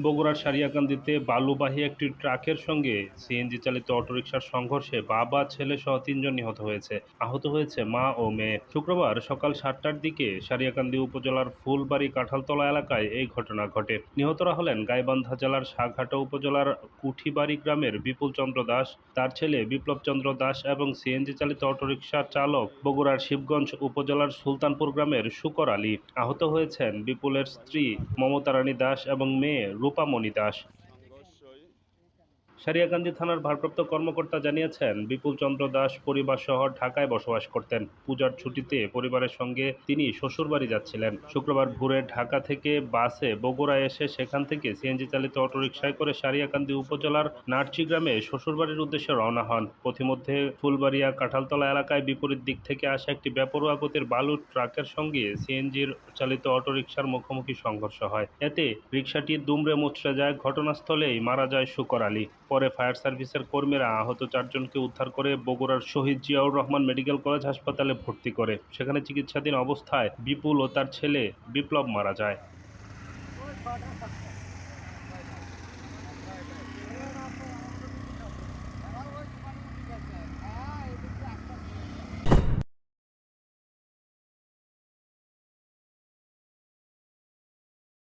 বগুড়ার সারিয়াকান্দিতে বালুবাহী একটি ট্রাকের সঙ্গে সিএনজি চালিত অটোরিকশার সংঘর্ষে বাবা ছেলেসহ ৩ জন নিহত হয়েছে। আহত হয়েছে মা ও মেয়ে। শুক্রবার সকাল ৭টার দিকে সারিয়াকান্দি উপজেলার ফুলবাড়ী কাঁঠালতলা এলাকায় এই ঘটনা ঘটে। নিহতরা হলেন গাইবান্ধা জেলার শাহঘাটা উপজেলার কুঠিবাড়ি গ্রামের বিপুল চন্দ্র দাস, তার ছেলে বিপ্লব চন্দ্র দাস এবং সিএনজি চালিত অটোরিকশার চালক বগুড়ার শিবগঞ্জ উপজেলার সুলতানপুর গ্রামের শুকর আলী। আহত হয়েছেন বিপুলের স্ত্রী মমতা রানী দাস এবং মেয়ে রূপামণি দাস। সারিয়াকান্দি থানার ভারপ্রাপ্ত কর্মকর্তা জানিয়েছেন, বিপুল চন্দ্র দাস পরিবারসহ ঢাকায় বসবাস করতেন। পূজার ছুটিতে পরিবারের সঙ্গে তিনি শ্বশুরবাড়ি যাচ্ছিলেন। শুক্রবার ভোরে ঢাকা থেকে বাসে বগুড়া এসে সেখান থেকে সিএনজি চালিত অটোরিকশায় করে সারিয়াকান্দি উপজেলার নারচি গ্রামে শ্বশুরবাড়ির উদ্দেশ্যে রওনা হন। পথিমধ্যে ফুলবাড়িয়া কাঁঠালতলা এলাকায় বিপরীত দিক থেকে আসা একটি বেপরোয়া গতির বালুর ট্রাকের সঙ্গে সিএনজির চালিত অটোরিকশার মুখোমুখি সংঘর্ষ হয়। এতে রিকশাটি দুমড়ে মুচড়ে যায়। ঘটনাস্থলেই মারা যায় শুকর আলী। পরে ফায়ার সার্ভিসের কর্মীরা আহত ৪ জনকে উদ্ধার করে বগুড়ার শহীদ জিয়াউর রহমান মেডিকেল কলেজ হাসপাতালে ভর্তি করে। সেখানে চিকিৎসাধীন অবস্থায় বিপুল ও তার ছেলে বিপ্লব মারা যায়।